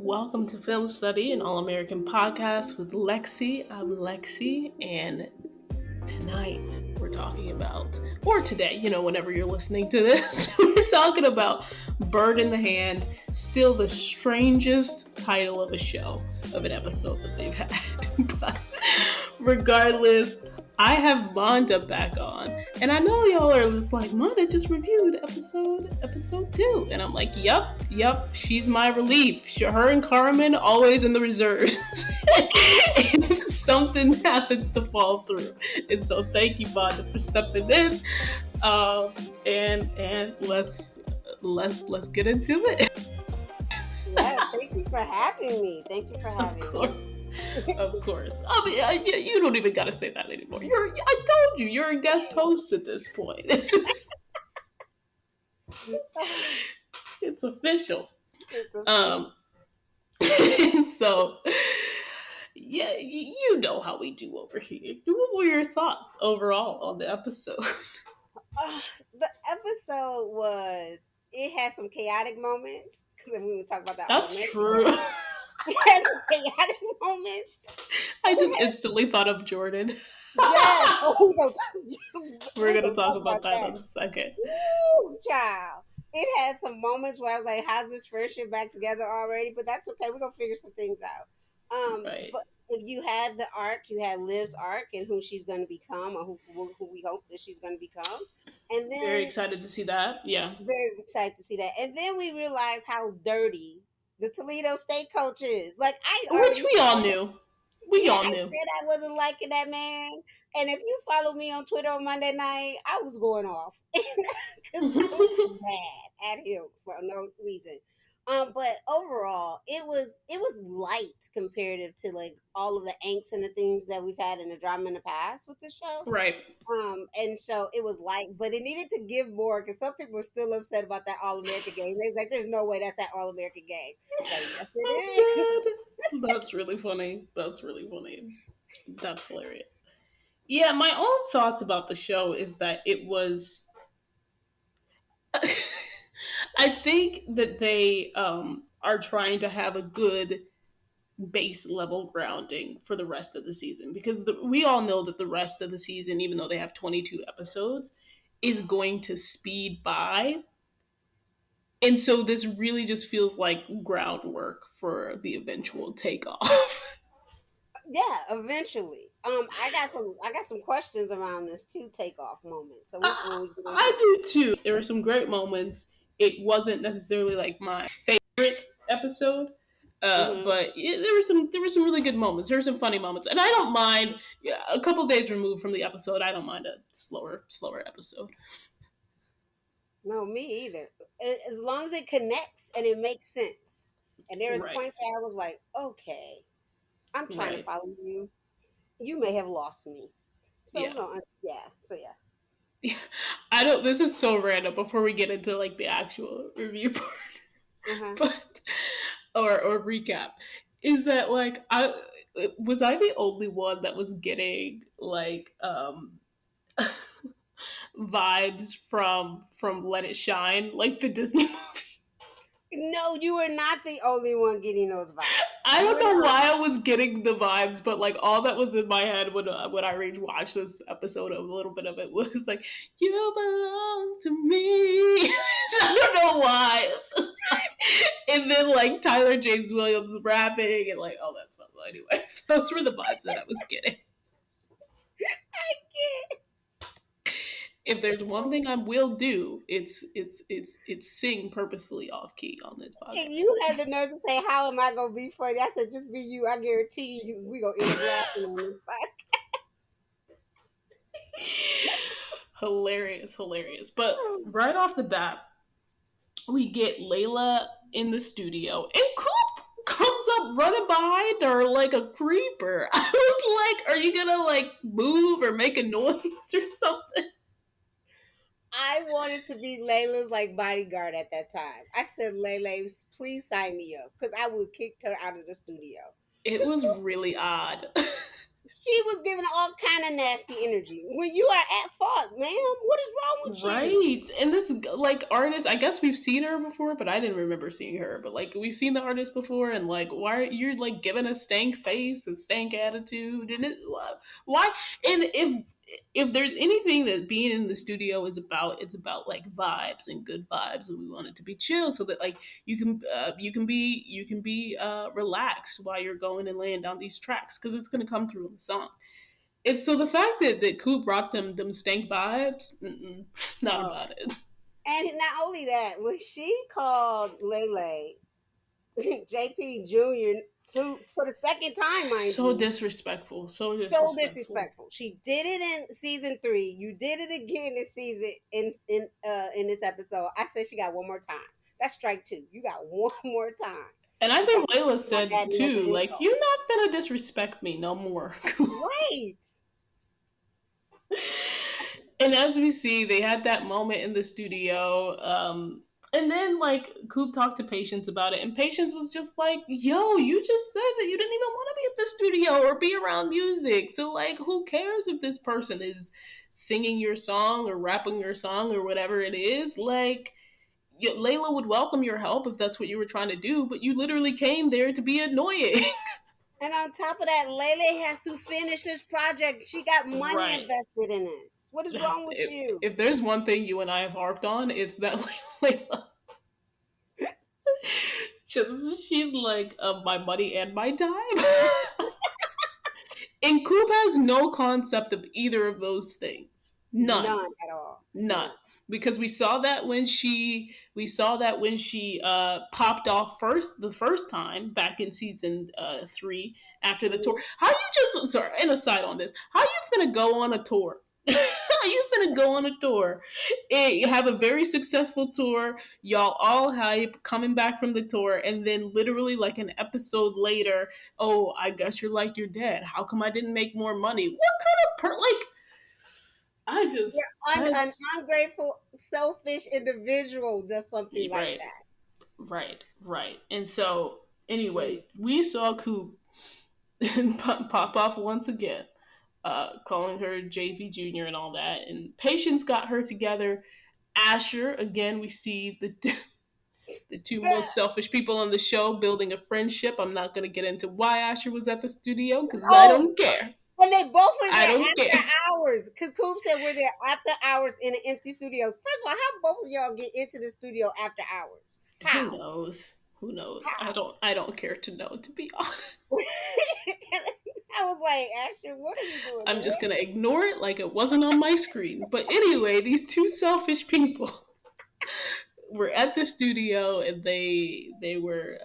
Welcome to Film Study, an all American podcast with Lexi. I'm Lexi, and tonight we're talking about, or today, whenever you're listening to this, we're talking about Bird in the Hand, still the strangest title of a show, of an episode that they've had. But regardless, I have Monda back on, and I know y'all are just like, Monda just reviewed episode 2, and I'm like, yep, she's my relief. Her and Carmen always in the reserves, and if something happens to fall through, and so thank you, Monda, for stepping in, and let's get into it. Yeah, thank you for having me. Thank you for having me. Of course. I mean, you don't even got to say that anymore. I told you, you're a guest host at this point. It's official. It's So, yeah, you know how we do over here. What were your thoughts overall on the episode? The episode it had some chaotic moments, because we would talk about that. That's true. It had some chaotic moments. I just instantly thought of Jordan. Yes. We're going to talk about that in a second. Woo, child. It had some moments where I was like, how's this friendship back together already? But that's okay. We're going to figure some things out. Right. But you had the arc, you had Liv's arc and who she's going to become, or who we hope that she's going to become. And then very excited to see that. Yeah. Very excited to see that. And then we realized how dirty the Toledo State coach is. Like, which we all knew. I said I wasn't liking that man. And if you follow me on Twitter on Monday night, I was going off. Because I was mad at him for no reason. But overall, it was light comparative to like all of the angst and the things that we've had in the drama in the past with the show. Right. And so it was light, but it needed to give more, because some people are still upset about that All-American game. They're like, there's no way that's that All-American game. Like, yes, it is. That's really funny. That's hilarious. Yeah, my own thoughts about the show is that it was... I think that they are trying to have a good base level grounding for the rest of the season, because we all know that the rest of the season, even though they have 22 episodes, is going to speed by. And so this really just feels like groundwork for the eventual takeoff. Yeah, eventually. I got some questions around this too takeoff moment. So I do too. There were some great moments. It wasn't necessarily like my favorite episode, but there were some really good moments. There were some funny moments, and I don't mind. Yeah, a couple days removed from the episode, I don't mind a slower episode. No, me either. As long as it connects and it makes sense. And there was points where I was like, okay, I'm trying to follow you. You may have lost me. So yeah. I don't. This is so random. Before we get into like the actual review part, but or recap, is that like I the only one that was getting like vibes from Let It Shine, like the Disney movie? No, you were not the only one getting those vibes. I don't know why I was getting the vibes, but like all that was in my head when I rewatched this episode, a little bit of it was like, "You belong to me." I don't know why. It's just like, and then like Tyler James Williams rapping and like all that stuff. Anyway, those were the vibes that I was getting. I can't. If there's one thing I will do, it's sing purposefully off key on this podcast. And you had the nerve to say, "How am I gonna be funny?" I said, "Just be you. I guarantee you, we gonna end laughing on this podcast." Hilarious. But right off the bat, we get Layla in the studio, and Coop comes up running behind her like a creeper. I was like, "Are you gonna like move or make a noise or something?" I wanted to be Layla's like bodyguard at that time. I said, "Layla, please sign me up," because I would kick her out of the studio. It was really odd. She was giving all kind of nasty energy. When you are at fault, ma'am, what is wrong with you? Right. And this like artist, I guess we've seen her before, but I didn't remember seeing her. But like we've seen the artist before and like why you're like giving a stank face, a stank attitude and it why and if there's anything that being in the studio is about, it's about like vibes and good vibes and we want it to be chill so that like you can be relaxed while you're going and laying down these tracks because it's going to come through in the song. It's so the fact that Coop brought them stank vibes, not Oh. about it. And not only that, when she called Lele JP Jr. to for the second time, mind So you, disrespectful. So so disrespectful. disrespectful. She did it in season 3. You did it again in season in this episode. I said she got one more time. That's strike 2. You got one more time And I to try think Layla to not said add me as an too, like, insult. you're not gonna disrespect me no more. Right. And as we see, they had that moment in the studio. And then like Coop talked to Patience about it, and Patience was just like, "Yo, you just said that you didn't even want to be at the studio or be around music. So like, who cares if this person is singing your song or rapping your song or whatever it is? Like, Layla would welcome your help if that's what you were trying to do, but you literally came there to be annoying." And on top of that, Lele has to finish this project. She got money Right. invested in this. What is wrong with If, you? if there's one thing you and I have harped on, it's that Layla she's like my money and my time. And Coop has no concept of either of those things. None. None at all. None. None. Because we saw that when she popped off the first time back in season 3 after the tour. Mhm. How you just sorry, an aside on this. How you finna go on a tour? How you finna go on a tour? You have a very successful tour, y'all all hype coming back from the tour, and then literally like an episode later, oh, I guess you're like your dad. How come I didn't make more money? What kind of like I just An that's ungrateful, selfish individual does something like right, that. right. And so Mm. anyway, we saw Coop pop off once again, calling her JP Jr. and all that, and Patience got her together. Asher again, we see the two most selfish people on the show building a friendship. I'm not gonna get into why Asher was at the studio because I Oh, don't care. and they both were I there don't care. after hours. Because Coop said we're there after hours in an empty studio. First of all, how both of y'all get into the studio after hours? Who How? knows? Who knows? I How? don't. I don't care to know. To be honest, I was like, Asher, what are you doing, I'm man? just gonna ignore it like it wasn't on my screen. But anyway, these two selfish people were at the studio and they were.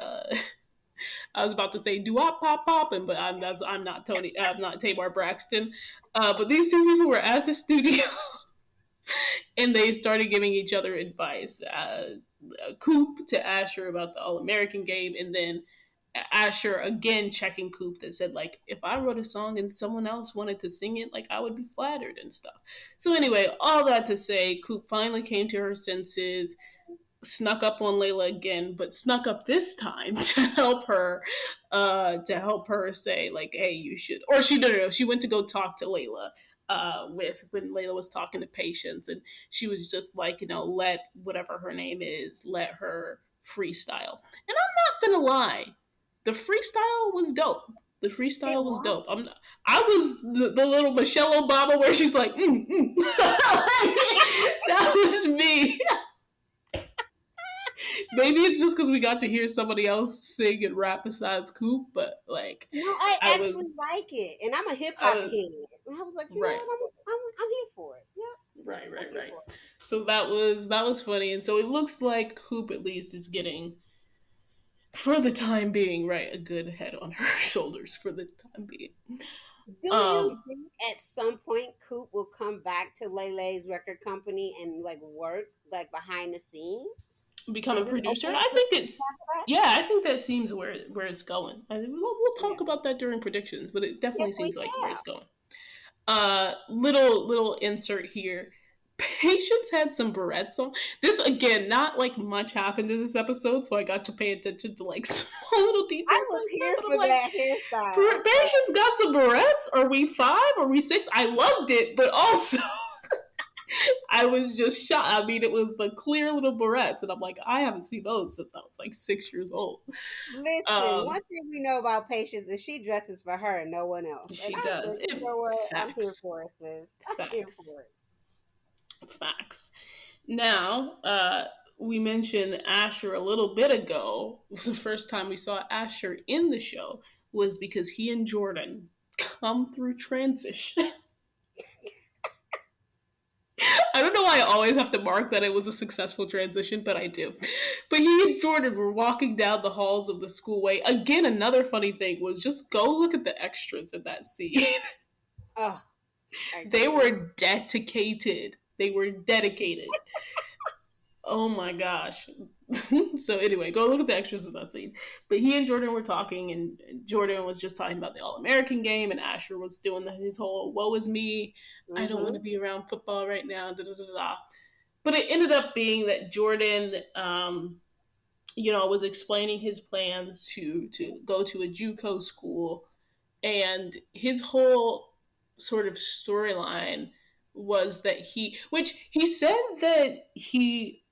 I was about to say do wop pop popping, but I'm not Tony. I'm not Tamar Braxton. But these two people were at the studio and they started giving each other advice. Coop to Asher about the All American game, and then Asher again checking Coop that said like, if I wrote a song and someone else wanted to sing it, like I would be flattered and stuff. So anyway, all that to say, Coop finally came to her senses, snuck up on Layla again, but snuck up this time to help her say like, hey, you should, or she didn't know. She went to go talk to Layla. With when Layla was talking to Patience, and she was just like, let whatever her name is, let her freestyle. And I'm not gonna lie, the freestyle was dope. The It freestyle was dope. was. I was the little Michelle Obama where she's like, that was me. Maybe it's just because we got to hear somebody else sing and rap besides Coop, but like, No, I I actually was, like it, and I'm a hip I hop was head. And I was like, you know right, what, I'm here for it. Yeah, I'm here right. for it. So that was funny, and so it looks like Coop at least is getting, for the time being, right, a good head on her shoulders for the time being. Do you Um, think at some point Coop will come back to Lele's record company and like work like behind the scenes? become Is a this producer. opening I the think door it's for that? yeah, I think that seems where it's going. We'll talk Yeah. about that during predictions, but it Yes, definitely we seems like where it's shall. going. Little insert here. Patience had some barrettes on. This again, not like much happened in this episode, so I got to pay attention to like small little I details was like that. here But I'm for like, that hairstyle. I'm Patience sorry. got some barrettes. Are we 5? Are we 6? I loved it, but also I was just shocked. I mean, it was the clear little barrettes, and I'm like, I haven't seen those since I was like 6 years old. Listen, one Um, thing we know about Patience is she dresses for her and no one else. And she I does. said, you know what? I'm here Facts. for it, sis. I'm here Facts. for it. Facts. Now, we mentioned Asher a little bit ago. The first time we saw Asher in the show was because he and Jordan come through transition. I don't know why I always have to mark that it was a successful transition, but I do. But he and Jordan were walking down the halls of the schoolway. Again, another funny thing was just go look at the extras in that scene. Oh, I They can't. were dedicated. They were dedicated. Oh my gosh. So anyway, go look at the extras of that scene. But he and Jordan were talking, and Jordan was just talking about the All American game, and Asher was doing his whole "woe is me, I don't want to Mm-hmm. be around football right now." Da, da, da, da. But it ended up being that Jordan, was explaining his plans to go to a JUCO school, and his whole sort of storyline was that which he said that he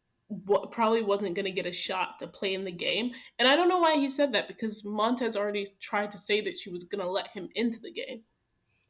probably wasn't going to get a shot to play in the game, and I don't know why he said that because Montez already tried to say that she was going to let him into the game.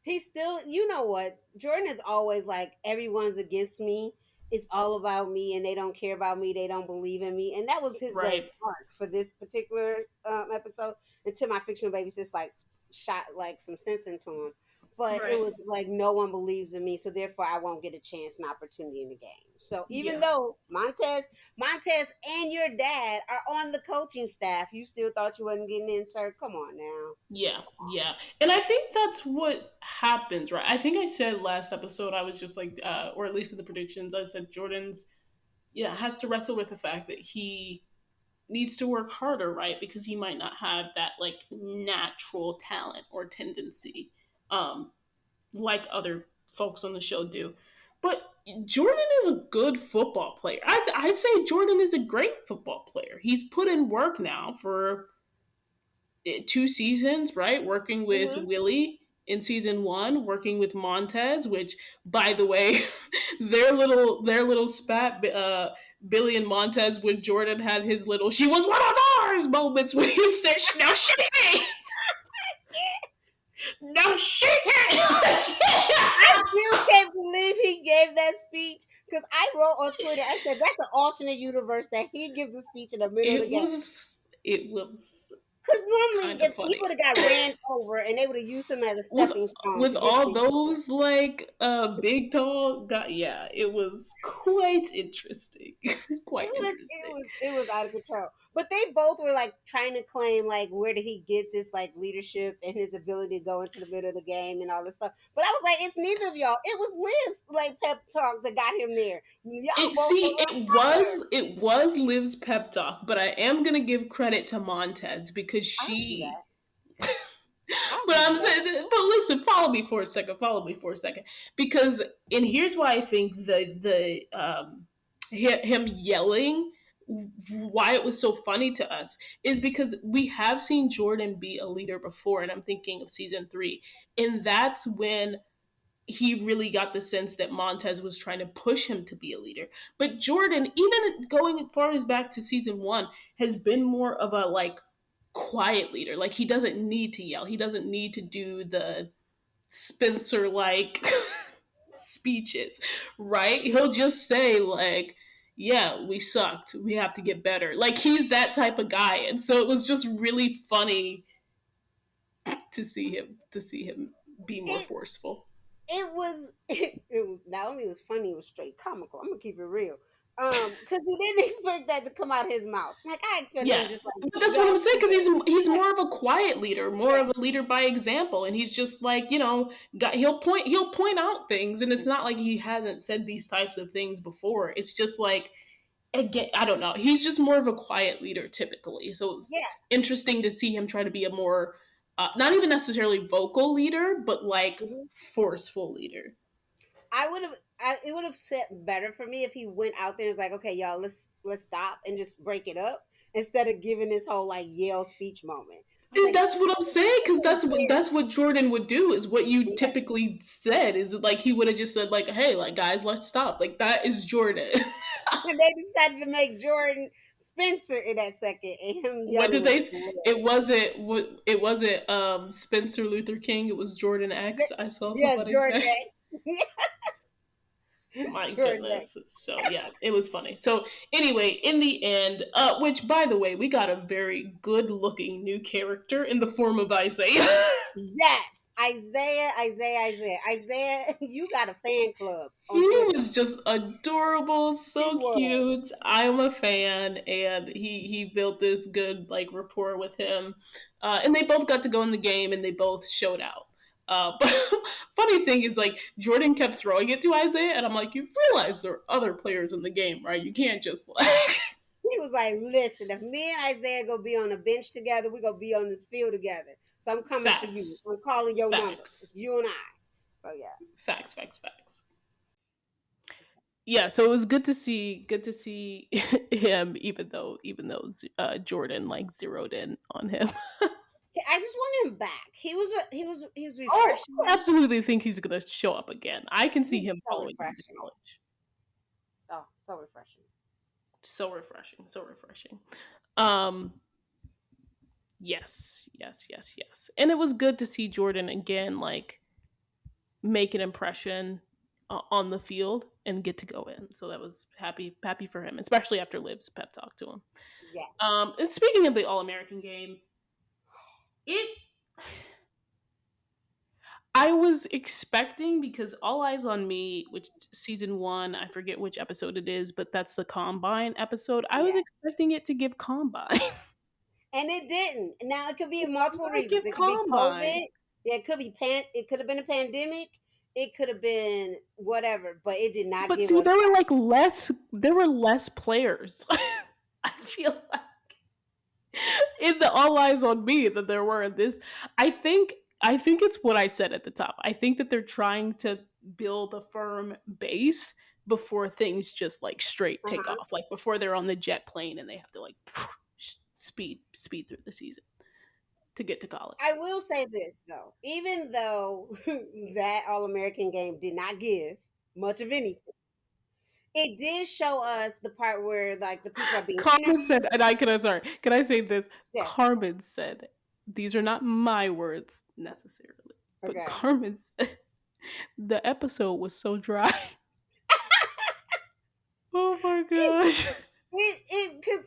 He's still, you know what? Jordan is always like, everyone's against me. It's all about me, and they don't care about me. They don't believe in me, and that was his like Right, arc for this particular episode. Until my fictional baby just like shot like some sense into him, but it right, was like no one believes in me, so therefore I won't get a chance and opportunity in the game. So even yeah. though Montez, and your dad are on the coaching staff, you still thought you wasn't getting in, sir? Come on now. Yeah, yeah. And I think that's what happens, right? I think I said last episode, I was just like, or at least in the predictions, I said Jordan's, yeah, has to wrestle with the fact that he needs to work harder, right? Because he might not have that like natural talent or tendency, um, like other folks on the show do. But Jordan is a good football player. I'd say Jordan is a great football player. He's put in work now for 2 seasons, right? Working with Mm-hmm. Willie in season 1, working with Montez, which, by the way, their little spat, Billy and Montez, when Jordan had his little "she was one of ours" moments when he said, "Now shake hands, now shake hands." I still can't believe he gave that speech because I wrote on Twitter. I said that's an alternate universe that he gives a speech in the middle of the game. It was Because normally, kind of if he funny. would have got ran over and they would have used him as a with stepping stone with to get to all his, those like big tall guy, yeah, it was quite interesting. Quite interesting. it was out of control. But they both were like trying to claim like where did he get this like leadership and his ability to go into the middle of the game and all this stuff. But I was like, it's neither of y'all. It was Liz like pep talk that got him there. Y'all It both were see like, it was Liv's pep talk, but I am gonna give credit to Montez because I'll do she. that. I'll But give you I'm that. saying, but listen, follow me for a second. Follow me for a second, because and here's why I think him yelling, why it was so funny to us is because we have seen Jordan be a leader before, and I'm thinking of season 3, and that's when he really got the sense that Montez was trying to push him to be a leader. But Jordan, even going as far as back to season 1, has been more of a like quiet leader. Like he doesn't need to yell. He doesn't need to do the Spencer like speeches, right? He'll just say like, "Yeah, we sucked. We have to get better." Like he's that type of guy. And so it was just really funny to see him be more It forceful. it was not only was funny, it was straight comical. I'm gonna keep it real. Because you didn't expect that to come out of his mouth. Like I expect him Yeah, just like, but that's what yo, I'm saying because he's like, more of a quiet leader, more yeah, of a leader by example, and he's just like he'll point out things, and it's not like he hasn't said these types of things before. It's just like again, I don't know, he's just more of a quiet leader typically. So it's yeah. interesting to see him try to be a more not even necessarily vocal leader, but like Mhm. forceful leader. I would have. It would have set better for me if he went out there and was like, "Okay, y'all, let's stop and just break it up," instead of giving this whole like Yale speech moment. I was And like, that's what I'm saying, because "Weird." that's what Jordan would do. Is what you Yeah. typically said. Is like he would have just said like, "Hey, like guys, let's stop." Like that is Jordan. And they decided to make Jordan Spencer in that second, and him What yelling did was they? It hilarious. wasn't. It wasn't. Spencer Luther King. It was Jordan X. I saw Yeah, somebody Jordan say. X. My Jordan X. goodness. So yeah, it was funny. So anyway, in the end, which by the way, we got a very good looking new character in the form of Isaiah. Yes, Isaiah. You got a fan club He on Twitter. was just adorable, He so was. cute. I'm a fan, and he built this good like rapport with him, and they both got to go in the game, and they both showed out. But funny thing is, like Jordan kept throwing it to Isaiah, and I'm like, you realize there are other players in the game, right? You can't just like He was like, "Listen, if me and Isaiah go be on the bench together, we gonna be on this field together. So I'm coming for you. facts, I'm calling your number. facts, It's you and I." So yeah, facts, facts, facts. Yeah, so it was good to see him, even though Jordan like zeroed in on him. I just want him back. He was Oh, I refreshing. absolutely think he's gonna show up again. I can He see was him so following him to refreshing. college. Oh, so refreshing. So refreshing, so refreshing. Um, yes, yes, yes, yes. And it was good to see Jordan again, like make an impression on the field and get to go in. So that was happy for him, especially after Liv's pep talk to him. Yes. And speaking of the All American game, it I was expecting, because All Eyes on Me, which season one, I forget which episode it is, but that's the Combine episode. I was Yeah. expecting it to give Combine. And it didn't. Now it could be It multiple did not reasons. give It could be Combine. COVID. Yeah, it could be it could have been a pandemic. It could have been whatever, but it did not But give see, us that. there were less players. I feel like in the All Eyes on Me than there were in this. I think I think it's what I said at the top. I think that they're trying to build a firm base before things just like straight take Uh-huh. off. Like before they're on the jet plane and they have to like speed through the season to get to college. I will say this though, even though that All American game did not give much of anything, it did show us the part where like the people are being Carmen said, interviewed. and I can sorry, can I say this? Yes. Carmen said, these are not my words necessarily, but Okay. Carmen said the episode was so dry. Oh my gosh. Because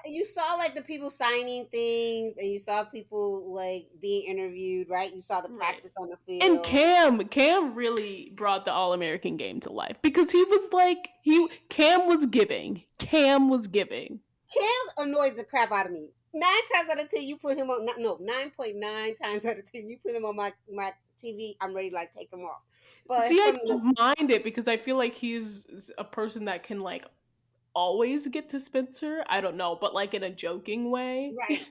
you saw like the people signing things, and you saw people like being interviewed, right? You saw the Right. practice on the And field. Cam really brought the All American game to life, because he was like he Cam was giving. Cam was giving. Cam annoys the crap out of me. 9 times out of 10, you put him on. No, 9.9 times out of 10, you put him on my TV. I'm ready to like take him off. See, But I from the don't mind it because I feel like he's a person that can like always get to Spencer. I don't know, but like in a joking way. right,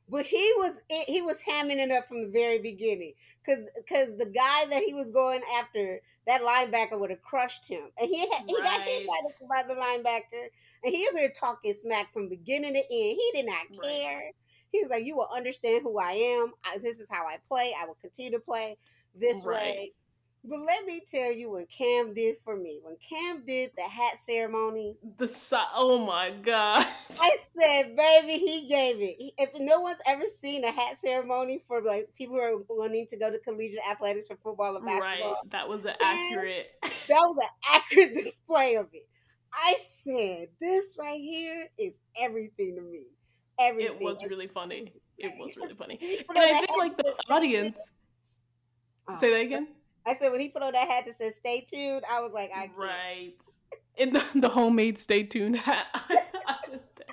but he was hamming it up from the very beginning, because the guy that he was going after, that linebacker would have crushed him, and he got hit Right. by the linebacker, and he up here talking smack from beginning to end. He did not Right. care. He was like, "You will understand who I am. This is how I play. I will continue to play this Right. way." But let me tell you what Cam did for me. When Cam did the hat ceremony, Oh my god. I said, baby, he gave it. If no one's ever seen a hat ceremony for like people who are wanting to go to collegiate athletics for football or Right. basketball, That was an man, accurate. that was an accurate display of it. I said, this right here is everything to me. It Everything. was really funny. It was really funny. When he put And on I that think hat like that the said, "Stay tuned." audience. Oh, Say that again. I said when he put on that hat that said "Stay tuned," I was like, I can't. Right. In the homemade stay tuned hat. I understand.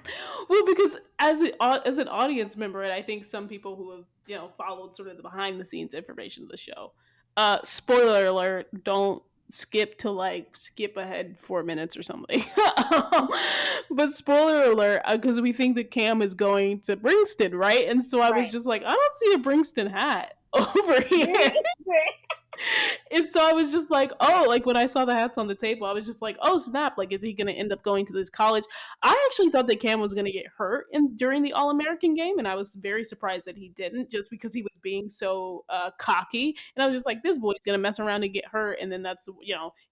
Well, because as an audience member, and I think some people who have followed sort of the behind the scenes information of the show. Spoiler alert! Don't skip ahead 4 minutes or something. But spoiler alert, because we think that Cam is going to Bringston, right? And so I was Right. just like, I don't see a Bringston hat over here. And so I was just like, oh, like when I saw the hats on the table, I was just like, oh snap! Like, is he going to end up going to this college? I actually thought that Cam was going to get hurt during the All American game, and I was very surprised that he didn't, just because he was being so cocky. And I was just like, this boy's going to mess around and get hurt, and then that's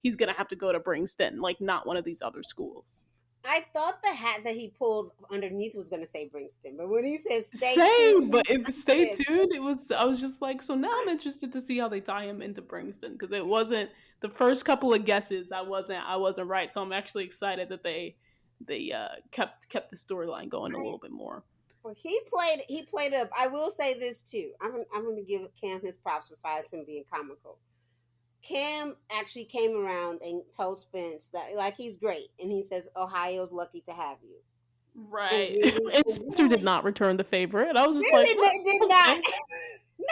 he's going to have to go to Princeton, like not one of these other schools. I thought the hat that he pulled underneath was going to say Bringston, but when he says "Stay Same, but tuned," I stay said, tuned. It was. I was just like, so now I'm interested to see how they tie him into Princeton because it wasn't the first couple of guesses. I wasn't right. So I'm actually excited that they kept the storyline going a I, little bit more. well, he played up. I will say this too. I'm going to give Cam his props besides him being comical. Cam actually came around and told Spence that like he's great, and he says Ohio's lucky to have you, and Right, really, and and Spencer did really, not return the favor, and I was just like, really did not, okay,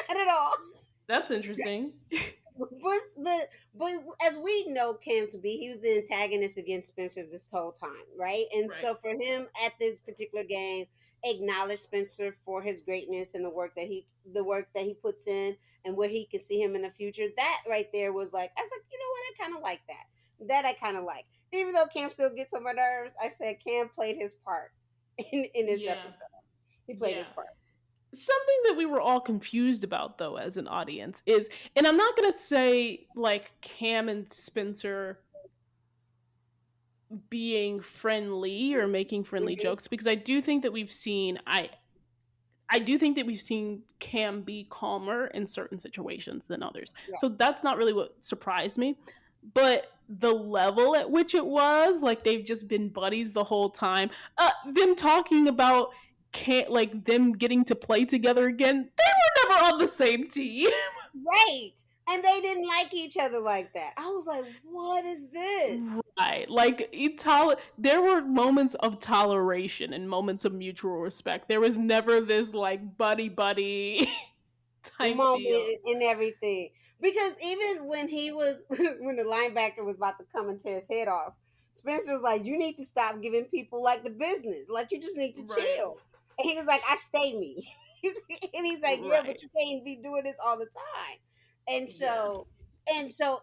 not at all. that's interesting. But as we know Cam to be, he was the antagonist against Spencer this whole time, right? And Right. so for him at this particular game, acknowledge Spencer for his greatness and the work that he puts in and where he can see him in the future. That right there was like I was like, you know what, I kind of like that. That I kind of like. Even though Cam still gets on my nerves, I said Cam played his part in this Yeah. episode. He played his Yeah. part. Something that we were all confused about though as an audience is, and I'm not going to say like Cam and Spencer being friendly or making friendly Hmm. jokes, because I do think that we've seen Cam be calmer in certain situations than others. Yeah. So that's not really what surprised me. But the level at which it was, like they've just been buddies the whole time. Them talking about can't like them getting to play together again. They were never on the same team. Right. And they didn't like each other like that. I was like, what is this? Right. Like there were moments of toleration and moments of mutual respect. There was never this like buddy buddy type deal. Moment and everything. Because even when he was when the linebacker was about to come and tear his head off, Spencer was like, you need to stop giving people like the business. Like you just need to Right. chill. And he was like, I stay me. And he's like, yeah, but Right. you can't be doing this all the time. And Yeah. so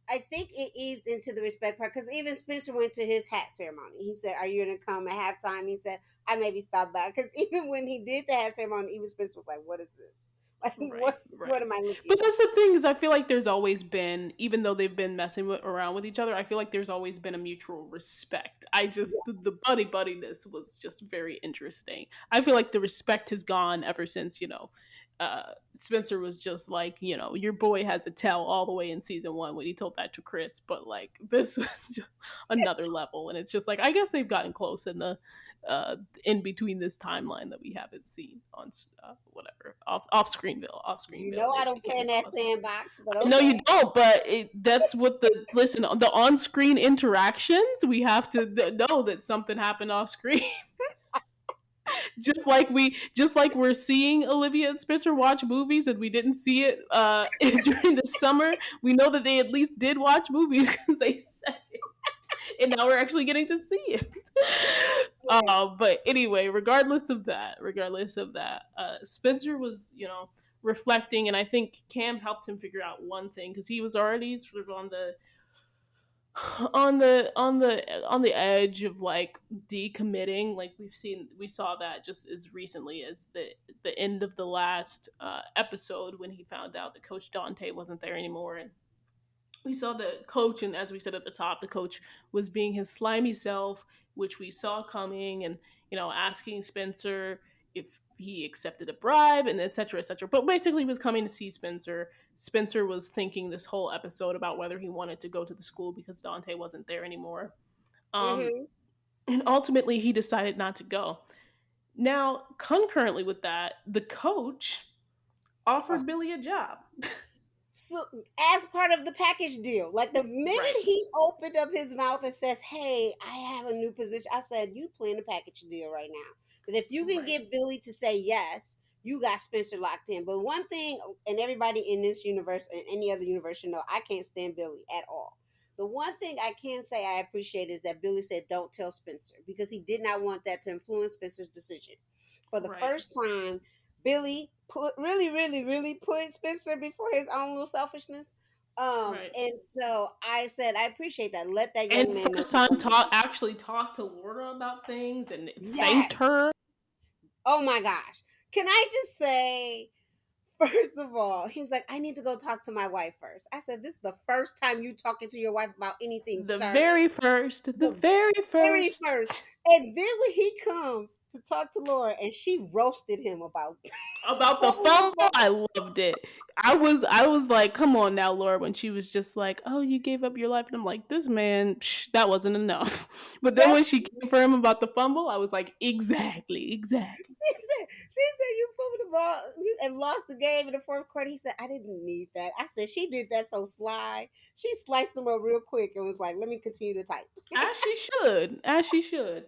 I think it eased into the respect part because even Spencer went to his hat ceremony. He said, "Are you gonna come at halftime?" He said, "I maybe stop by." Because even when he did the hat ceremony, even Spencer was like, "What is this? Like, what? Right, What right. am I looking But at?" that's the thing is, I feel like there's always been, even though they've been around with each other, I feel like there's always been a mutual respect. I just Yeah. the buddy buddiness was just very interesting. I feel like the respect has gone ever since Spencer was just like your boy has a tell all the way in season one when he told that to Chris, but like this was just another level, and it's just like I guess they've gotten close in the in between this timeline that we haven't seen on whatever off You Screenville know, I they don't play came in that across. sandbox, but No, you okay. don't. But that's what the on screen interactions we have to know that something happened off screen. just like we're seeing Olivia and Spencer watch movies and we didn't see it during the summer. We know that they at least did watch movies because they said it, and now we're actually getting to see it. Yeah. But anyway, regardless of that, Spencer was, reflecting, and I think Cam helped him figure out one thing because he was already sort of on the edge of like decommitting. Like we saw that just as recently as the end of the last episode when he found out that Coach Dante wasn't there anymore, and we saw the coach, and as we said at the top, the coach was being his slimy self, which we saw coming, and asking Spencer if he accepted a bribe, and etc. etc. But basically, he was coming to see Spencer. Spencer was thinking this whole episode about whether he wanted to go to the school because Dante wasn't there anymore. Um, Hmm. and ultimately, he decided not to go. Now, concurrently with that, the coach offered Billy a job. So as part of the package deal, like the Right, minute he opened up his mouth and says, "Hey, I have a new position," I said, "You playing the package deal right now." But if you can right, get Billy to say yes, you got Spencer locked in. But one thing, and everybody in this universe and any other universe should know, I can't stand Billy at all. The one thing I can say I appreciate is that Billy said, "Don't tell Spencer," because he did not want that to influence Spencer's decision. For the right. first time, Billy really put Spencer before his own little selfishness. Right. And so I said, I appreciate that. Let that young And man know first he's time gonna be actually talked to Laura about things and thanked yes. her. Oh my gosh. Can I just say, first of all, he was like, I need to go talk to my wife first. I said, this is the first time you talking to your wife about anything, The sir. very first, the The very very first. first. And then when he comes to talk to Laura and she roasted him about About the what was fumble, I loved it. I was like, come on now, Laura, when she was just like, oh, you gave up your life. And I'm like, this man, that wasn't enough. But then when that's she came for him about the fumble, I was like, exactly, exactly. she said you fumbled the ball and lost the game in the fourth quarter. He said, I didn't need that. I said, she did that so sly. She sliced them up real quick and was like, let me continue to type. As she should. As she should.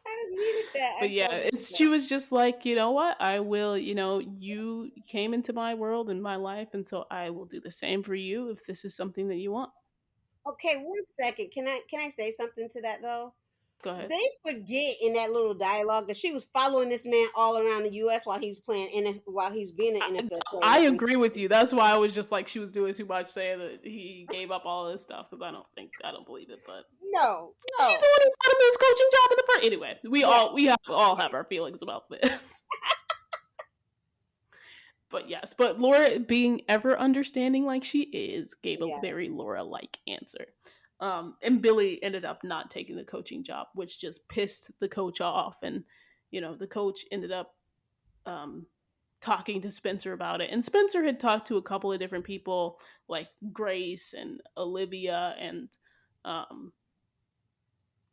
I didn't needed that. I But yeah, totally did she that. was just like, you know what? I will, you came into my world and my life, and so I will do the same for you if this is something that you want. Okay, 1 second. Can I say something to that though? Go ahead. They forget in that little dialogue that she was following this man all around the U.S. while he's playing while he's being an I, NFL player. I agree with you. That's why I was just like she was doing too much, saying that he gave up all this stuff because I don't believe it. But No, she's the no, one who got him his coaching job in the first. Anyway, yes, all have our feelings about this. But yes, but Laura, being ever understanding like she is, gave a very yes. Laura like answer. And Billy ended up not taking the coaching job, which just pissed the coach off. And the coach ended up um, talking to Spencer about it. And Spencer had talked to a couple of different people, like Grace and Olivia, and um,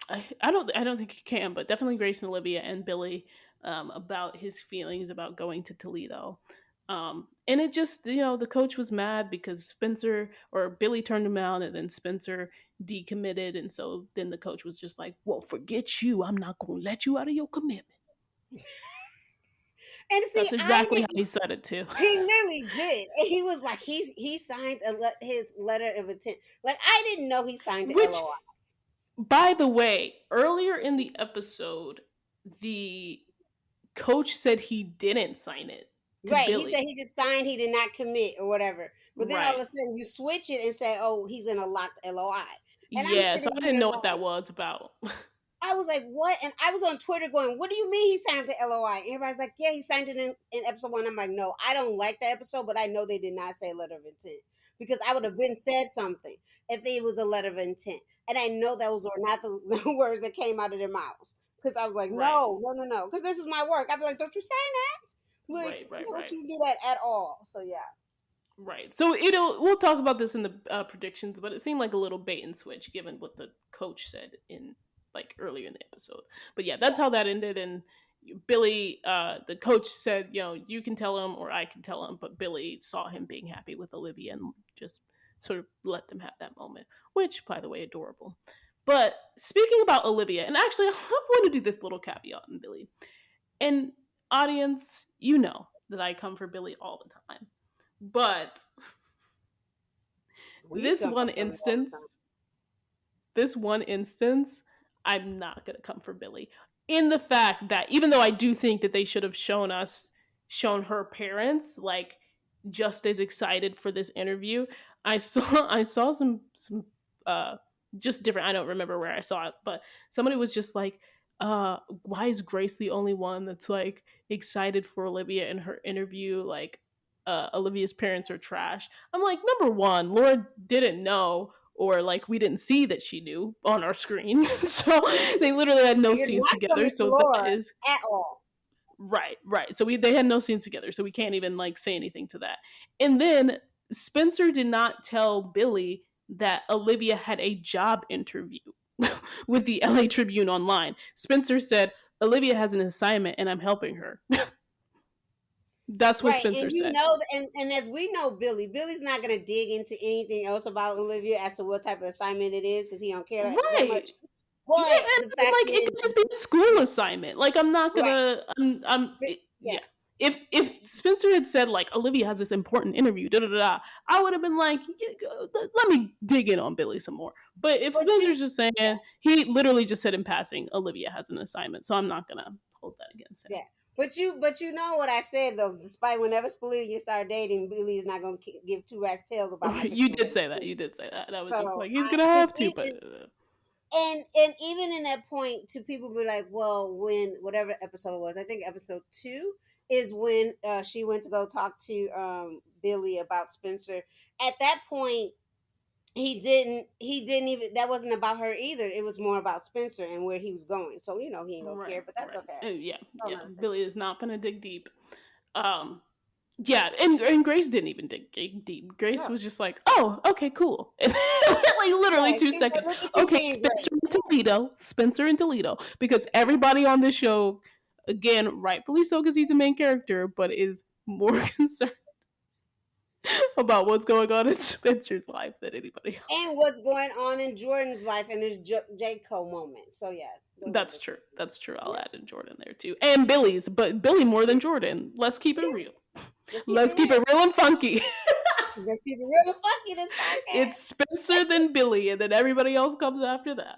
I don't think he can, but definitely Grace and Olivia and Billy, about his feelings about going to Toledo. And it just, the coach was mad because Spencer or Billy turned him out, and then Spencer decommitted, and so then the coach was just like, "Well, forget you. I'm not going to let you out of your commitment." And see, That's I exactly how didn't. he said it too. He literally did. And he was like, he signed his letter of intent. Like I didn't know he signed the Which, LOI. by the way, earlier in the episode, the coach said he didn't sign it to Right. He said Billy. he just signed, he did not commit or whatever. But then all of Right. a sudden you switch it and say, oh, he's in a locked LOI. And I'm Yeah, so sitting I didn't here know what that like, was about. I was like, what? And I was on Twitter going, what do you mean he signed the LOI? And everybody's like, yeah, he signed it in episode one. I'm like, no, I don't like that episode, but I know they did not say letter of intent because I would have been said something if it was a letter of intent. And I know those were not the, the words that came out of their mouths because I was like, Right. no, no, no, no, because this is my work. I'd be like, don't you sign that? Like, Right, right, don't right. you do that at all? So yeah, Right. So we'll talk about this in the predictions, but it seemed like a little bait and switch given what the coach said in like earlier in the episode. But yeah, that's yeah, how that ended. And Billy, the coach said, you can tell him or I can tell him, but Billy saw him being happy with Olivia and just sort of let them have that moment, which, by the way, adorable. But speaking about Olivia, and actually, I want to do this little caveat on Billy. And audience, you know that I come for Billy all the time. But we this come one from Billy all the time. instance, this one instance, I'm not going to come for Billy. In the fact that even though I do think that they should have shown her parents like just as excited for this interview, I saw some uh just different. I don't remember where I saw it, but somebody was just like, why is Grace the only one that's like excited for Olivia in her interview? Like, Olivia's parents are trash. I'm like, number one, Laura didn't know, or like we didn't see that she knew on our screen. So they literally had no You're scenes not together. coming for So that Laura is at all. right, right. So they had no scenes together. So we can't even like say anything to that. And then Spencer did not tell Billy that Olivia had a job interview with the LA Tribune online. Spencer said, Olivia has an assignment and I'm helping her. That's what Right, Spencer and you said. know, and as we know, Billy's not gonna dig into anything else about Olivia as to what type of assignment it is, because he don't care that Right. much. Yeah, But and the I mean, fact like it could is, just be a school assignment. Like I'm not right, gonna. yeah, Yeah. If Spencer had said like Olivia has this important interview, da da da, da, I would have been like, yeah, let me dig in on Billy some more. But if but Spencer's you, just saying, he literally just said in passing, Olivia has an assignment, so I'm not gonna hold that against yeah, him. But you know what I said though. Despite whenever Spalletti start dating, Billy is not going to give two rat's tails about my You 15 did days say that. sleep. You did say that. And I was just So like, he's I, gonna because have to, but even and even in that point, to people be like, well, when whatever episode it was, I think episode 2 is when she went to go talk to Billy about Spencer. At that point, he didn't even, that wasn't about her either. It was more about Spencer and where he was going. So he ain't gonna right, care, but that's right. okay. Yeah, Oh, yeah. another thing. Billy is not gonna dig deep. Um, yeah, and Grace didn't even dig deep. Grace No. was just like, "Oh, okay, cool." And like literally Yeah, two she was like, seconds. look at you Okay, being Spencer great. and Toledo, Spencer and Toledo, because everybody on this show, again, rightfully so, because he's a main character, but is more concerned about what's going on in Spencer's life than anybody And else. what's going on in Jordan's life and this J. Cole moment. So yeah, those are That's the true. That's true. I'll yeah. add in Jordan there too, and Billy's, but Billy more than Jordan. Let's keep it Yeah. real. Let's keep it Let's keep real. it real and funky. Let's keep it real and funky this It's podcast. Spencer then Billy, and then everybody else comes after that.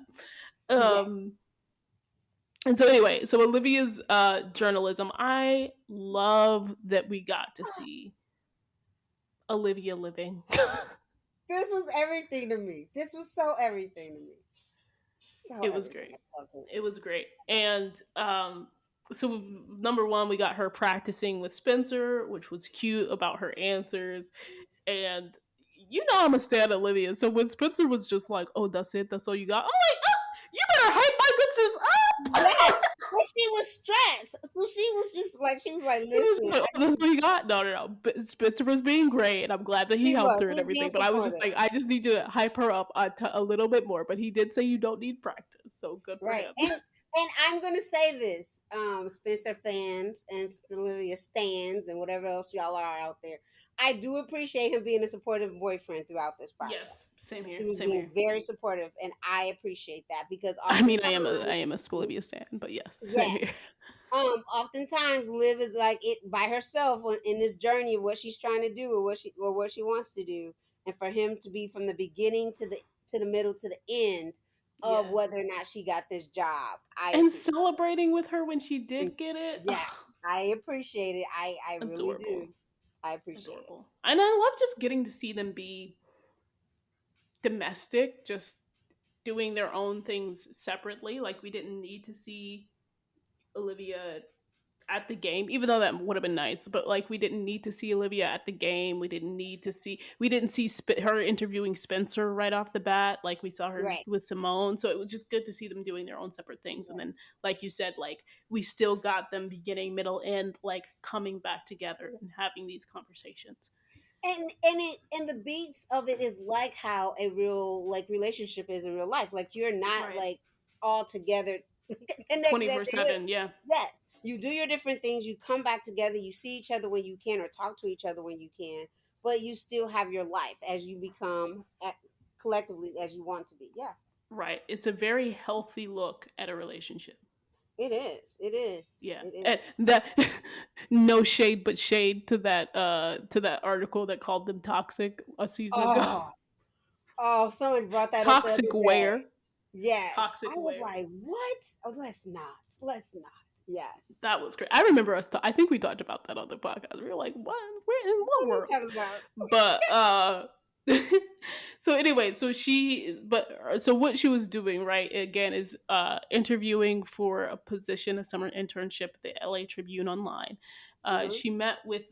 Yes. Um, and so anyway, so Olivia's journalism, I love that we got to see Olivia living. This was everything to me. This was so everything to me. So It was everything. great. I loved it. It was great. And so number one, we got her practicing with Spencer, which was cute about her answers. And you know I'm a stan Olivia. So when Spencer was just like, "Oh, that's it, that's all you got," I'm like, "You better hype my good sis Yes. up." But she was stressed. So she was just like, she was like, He was listen, just like, "Oh, that's what you got." No, no, no. But Spencer was being great, and I'm glad that he helped her he and was being everything. But I was just supportive. like, I just need to hype her up a little bit more. But he did say you don't need practice, so good for Right. him. And I'm gonna say this, Spencer fans and Olivia stands and whatever else y'all are out there. I do appreciate him being a supportive boyfriend throughout this Yes, process. same here, He was same being here. very supportive, and I appreciate that because I mean, I oftentimes, am a Olivia stan, but yes, yeah, same here. oftentimes Liv is like it by herself in this journey of what she's trying to do or what she wants to do, and for him to be from the beginning to the middle to the end of Yes, whether or not she got this job, I and appreciate. celebrating with her when she did get it. Ugh, Yes, I appreciate it. I really adorable, do. I appreciate it. adorable. And I love just getting to see them be domestic, just doing their own things separately. Like we didn't need to see Olivia at the game, even though that would have been nice. But like we didn't need to see Olivia at the game. We didn't see her interviewing Spencer right off the bat, like we saw her Right. with Simone. So it was just good to see them doing their own separate things. And Yeah. then, like you said, like we still got them beginning, middle, end, like coming back together and having these conversations. And the beats of it is like how a real like relationship is in real life. Like you're not Right. like all together connected at the hip. 24/7. Yeah. Yes, you do your different things. You come back together. You see each other when you can, or talk to each other when you can. But you still have your life as you become collectively as you want to be. Yeah, Right. It's a very healthy look at a relationship. it is. It is. Yeah. It And is. that no shade but shade to that article that called them toxic a season ago. Oh, oh, someone brought that up the Toxic other day. where? Yes. I Toxic was where? like, what? Oh, let's not. Let's not. Yes. That was great. I remember I think we talked about that on the podcast. We were like, what? We're in What what are you world? talking about? But so anyway, so what she was doing, right, again, is interviewing for a position, a summer internship at the LA Tribune Online. Hmm. She met with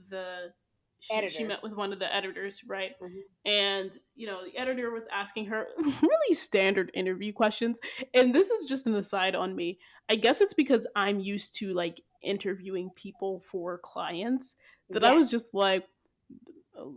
she Editor. met with one of the editors, right? Hmm. And the editor was asking her really standard interview questions. And this is just an aside on me. I guess it's because I'm used to like interviewing people for clients that I was Yes. just like,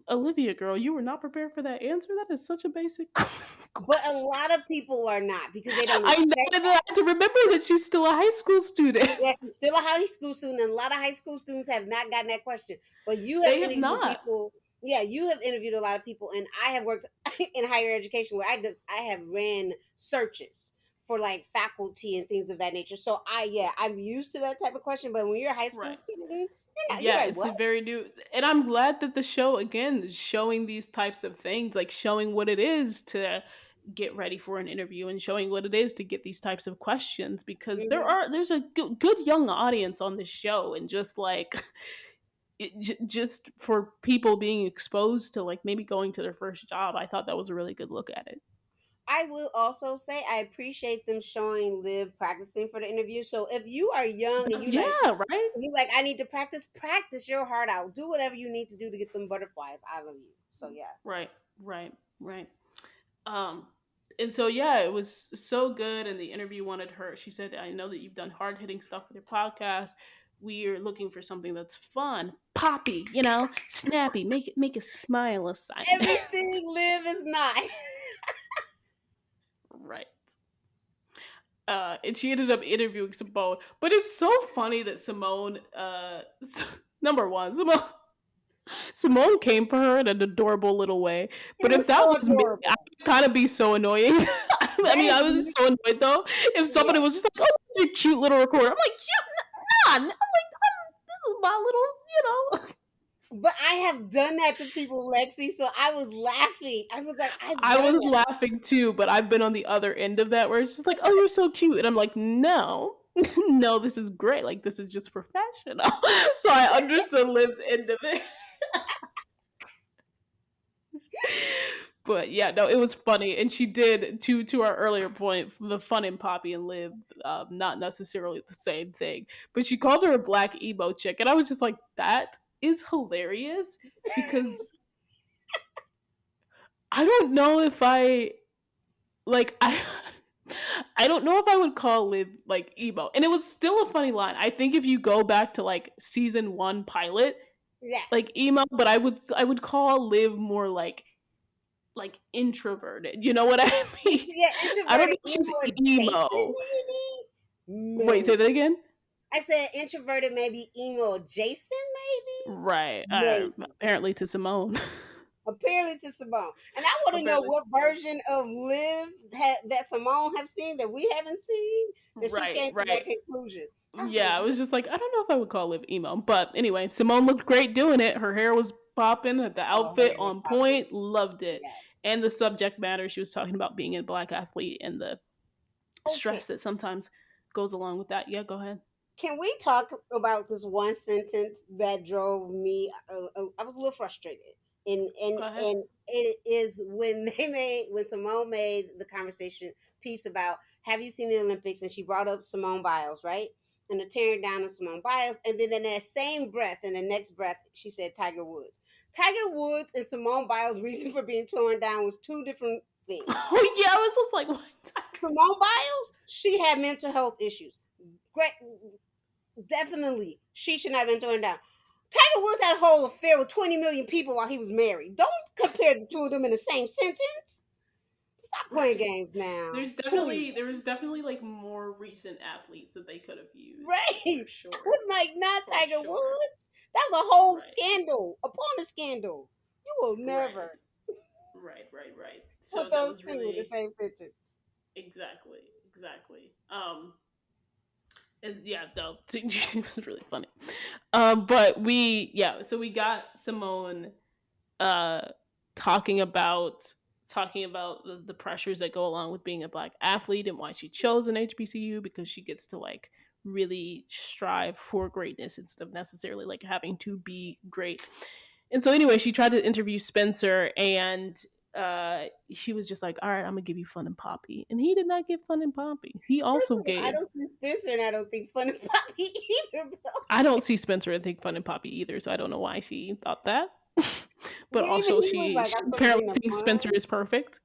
Olivia, girl, you were not prepared for that answer. That is such a basic But a question. lot of people are not because they don't I know expect that I that. have to remember that she's still a high school student. Yes, she's still a high school student, and a lot of high school students have not gotten that question. But you have They have interviewed not. people. Yeah, you have interviewed a lot of people, and I have worked in higher education where I have ran searches for like faculty and things of that nature. So I'm used to that type of question. But when you're a high school Right. student, you're not. You're Yeah, like, it's what? a very new, and I'm glad that the show again is showing these types of things, like showing what it is to get ready for an interview and showing what it is to get these types of questions, because Hmm. there's a good young audience on this show, and just like just for people being exposed to like maybe going to their first job, I thought that was a really good look at it. I will also say I appreciate them showing Liv practicing for the interview. So if you are young and Yeah, right. I need to practice your heart out. Do whatever you need to do to get them butterflies out of you. So yeah. Right, right, right. Um, and so yeah, it was so good. And the interview wanted her. She said, "I know that you've done hard hitting stuff with your podcast. We are looking for something that's fun, poppy, snappy. Make a smile a sign." Everything Liv is not. Right. And she ended up interviewing Simone, but it's so funny that Simone, number one, Simone came for her in an adorable little way. It But if was that so was me, I adorable. would kind of be so annoying. I mean, I was Right? so annoyed though. If somebody Yeah. was just like, "Oh, your cute little recorder," I'm like, "Cute, nah." I'm like, "This is my little." But I have done that to people, Lexi. So I was laughing. I was like, I've I done was that. laughing too, but I've been on the other end of that where it's just like, "Oh, you're so cute," and I'm like, "No." No, this is great. Like, this is just professional. So I understood Liv's end of it. But yeah, no, it was funny, and she did, to our earlier point, the fun in Poppy and Liv, not necessarily the same thing, but she called her a black emo chick, and I was just like, that is hilarious, because I don't know if I like I. I don't know if I would call Liv like emo, and it was still a funny line. I think if you go back to like season one pilot, like Yes. emo, but I would call Liv more like introverted. You know what I mean? Yeah, I don't know introverted if she's emo adjacent, emo. maybe. Wait, say that Maybe. again? I said introverted, maybe emo adjacent, Right. maybe. Maybe. Apparently to Simone. Apparently to Simone. And I want to know Apparently to what Simone. version of Liv that Simone have seen that we haven't seen that she Right, came to that right. conclusion. I was like, Yeah, I was just like, I don't know if I would call Liv emo. But anyway, Simone looked great doing it. Her hair was popping, the oh, her outfit hair was on popping. point, loved it. Yes. And the subject matter, she was talking about being a black athlete and the Okay. stress that sometimes goes along with that. Yeah, go ahead. Can we talk about this one sentence that drove me? I was a little frustrated, and Go ahead. and it is when when Simone made the conversation piece about have you seen the Olympics, and she brought up Simone Biles, right? And the tearing down of Simone Biles, and then in that same breath, in the next breath, she said Tiger Woods. Tiger Woods and Simone Biles' reason for being torn down was two different things. Oh yeah, I was just like, what? Simone Biles, she had mental health issues. Great, definitely, she should not have been torn down. Tiger Woods had a whole affair with 20 million people while he was married. Don't compare the two of them in the same sentence. Stop playing Right. games now. There's Please. definitely there was definitely like more recent athletes that they could have used Right. for I sure. was like, not For Tiger sure. Woods. That was a whole Right. scandal upon a scandal. You will Right. never Right. put So that those was two in the really same sentence. exactly. And yeah, no, it was really funny. But so we got Simone uh talking about the pressures that go along with being a black athlete and why she chose an HBCU, because she gets to like really strive for greatness instead of necessarily like having to be great. And so anyway, she tried to interview Spencer, and he was just like, "All right, I'm gonna give you Fun and Poppy," and he did not give Fun and Poppy. He First also of all, I gave. don't see Spencer and I don't think Fun and Poppy either. I don't see Spencer and think Fun and Poppy either, so I don't know why she thought that. But But even also, he was she like, I saw you apparently being a thinks Spencer fun. is perfect.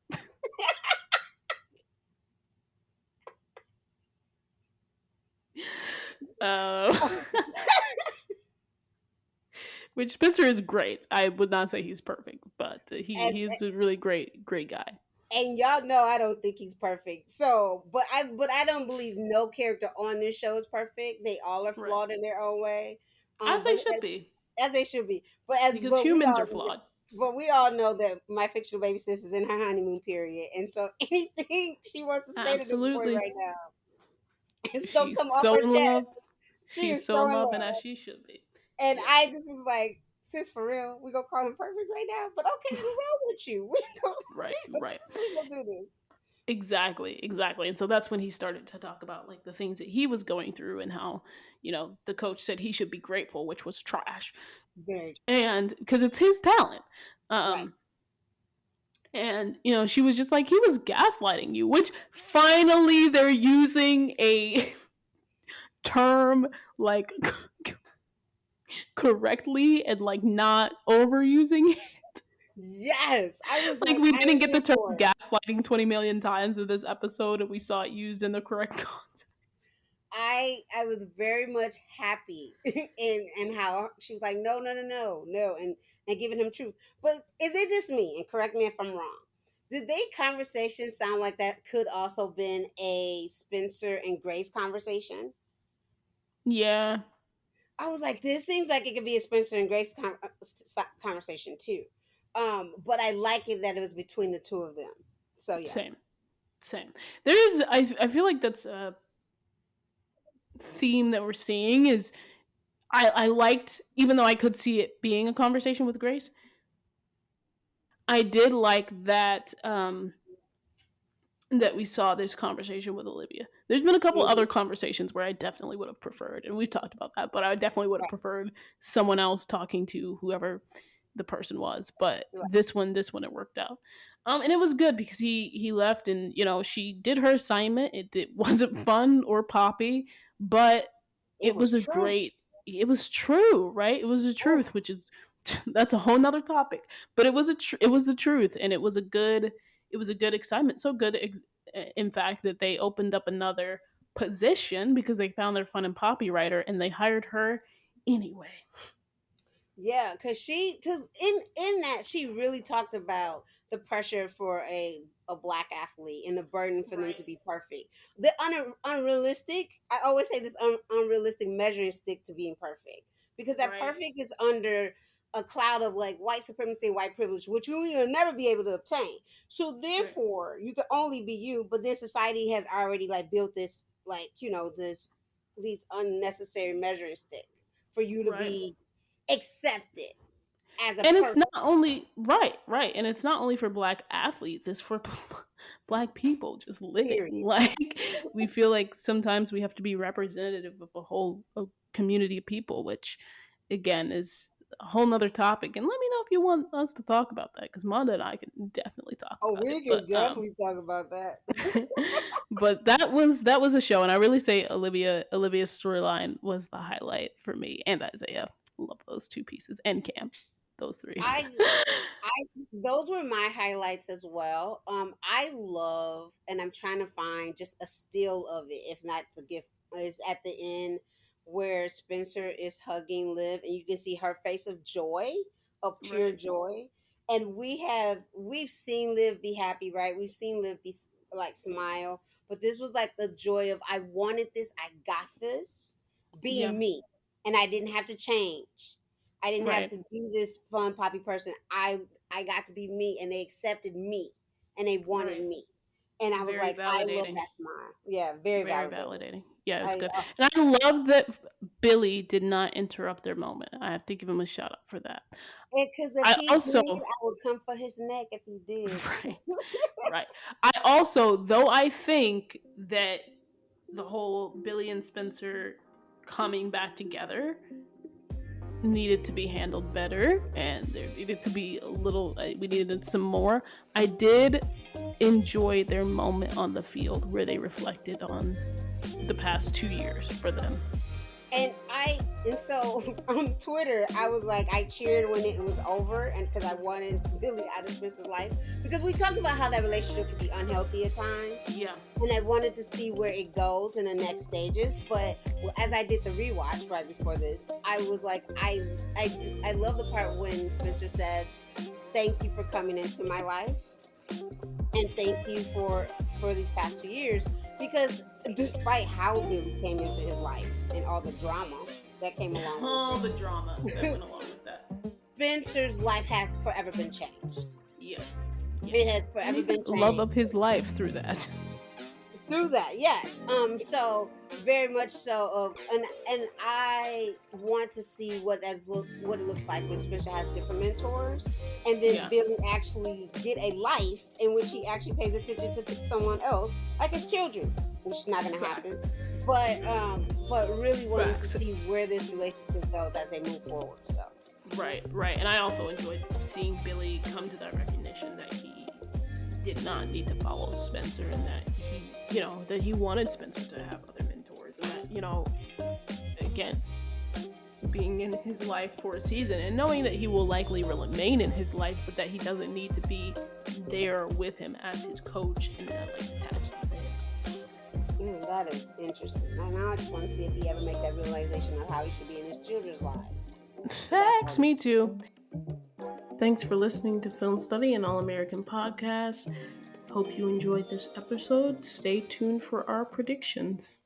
Uh, which Spencer is great. I would not say he's perfect, but As he's a really great guy. and y'all know I don't think he's perfect. So, but I don't believe no character on this show is perfect. They all are Right, flawed in their own way. as But they should be, as they should be. because humans are flawed. But we all know that my fictional baby sis is in her honeymoon period, and so anything she wants to say to this boy Absolutely, right now is gonna she's come off so her in love. chest. She She's is so so in in love, and as love, she should be. and Yeah, I just was like, sis, for real, we gonna call him perfect right now. But okay, we're wrong with you. right. We gonna do this. Exactly, exactly. And so that's when he started to talk about like the things that he was going through and how, the coach said he should be grateful, which was trash. Very And because it's his talent. right. Um and she was just like he was gaslighting you, which finally they're using a term like correctly and like not overusing it. Yes, I was Like like, we I didn't am get the here term for it. gaslighting 20 million times in this episode and we saw it used in the correct context. I was very much happy in how she was like, no, no, no, no, no, and giving him truth. But is it just me? And correct me if I'm wrong. Did they conversation sound like that could also been a Spencer and Grace conversation? Yeah, I was like, this seems like it could be a Spencer and Grace conversation too. But I like it that it was between the two of them. So yeah, same. Same. There's I feel like that's a theme that we're seeing is I liked, even though I could see it being a conversation with Grace, I did like that we saw this conversation with Olivia. There's been a couple hmm other conversations where I definitely would have preferred, and we've talked about that, but I definitely would have right, preferred someone else talking to whoever the person was. But right. this one, it worked out. And it was good because he left, and she did her assignment. It wasn't fun or poppy, but It it was was a true. great. It was true, right? It was the Oh, truth, which is that's a whole nother topic. But it was the truth, and it was a good excitement. So good, in fact, that they opened up another position because they found their fun and poppy writer, and they hired her anyway. yeah, because in that she really talked about the pressure for a black athlete and the burden for them to Right. be perfect. The unrealistic. I always say this unrealistic measuring stick to being perfect because that Right. perfect is under a cloud of like white supremacy and white privilege, which you will never be able to obtain. So Right. therefore, you can only be you. But then society has already like built this like this these unnecessary measuring stick for you to Right. be accepted as a And it's not person. only right, and it's not only for black athletes, it's for black people just living. Period. Like we feel like sometimes we have to be representative of a community of people, which again is a whole nother topic. And let me know if you want us to talk about that, because Monda and I can definitely talk Oh, about it. we can definitely talk about that. But that was a show, and I really say Olivia's storyline was the highlight for me, and Isaiah. Love those two pieces, and Cam, those three. I I those were my highlights as well. I love, and I'm trying to find just a still of it, if not the gift is at the end where Spencer is hugging Liv, and you can see her face of joy, of pure Right. joy. And we've seen Liv be happy, right? We've seen Liv be like smile, but this was like the joy of I wanted this, I got this, Yeah. being me, and I didn't have to change. I didn't have Right. to be this fun poppy person. I got to be me, and they accepted me, and they wanted Right. me, and I was Very like, I love validating. that smile. Yeah, very Very validating. validating. Yeah, it's I good. And I love that Billy did not interrupt their moment. I have to give him a shout out for that. because if I he did, also I would come for his neck if he did. right. Right. I also, though I think that the whole Billy and Spencer coming back together needed to be handled better, and there needed to be a little we needed some more. I did enjoy their moment on the field where they reflected on the past 2 years for them. And so on Twitter, I was like, I cheered when it was over, and because I wanted Billy out of Spencer's life, because we talked about how that relationship could be unhealthy at times, Yeah. and I wanted to see where it goes in the next stages. But as I did the rewatch right before this, I was like, I love the part when Spencer says, "Thank you for coming into my life, and thank you for these past 2 years." Because despite how Billy came into his life and all the drama that came along All with the drama that went along with that. it, Spencer's life has forever been changed. Yeah. Yeah. It has And forever even been love changed. of his life through that. through that, yes. So very much so. And I want to see what it looks like when Spencer has different mentors, and then Yeah. Billy actually get a life in which he actually pays attention to someone else, like his children, which is not going to happen. Facts. But really wanting to Facts. see where this relationship goes as they move forward. So Right, right. And I also enjoyed seeing Billy come to that recognition that he did not need to follow Spencer, and that that he wanted Spencer to have other mentors, and that, again, being in his life for a season and knowing that he will likely remain in his life, but that he doesn't need to be there with him as his coach and attached to him. that is interesting. And now I just want to see if he ever make that realization of how he should be in his children's lives. Facts, me too. Thanks for listening to Film Study, an All-American podcast. Hope you enjoyed this episode. Stay tuned for our predictions.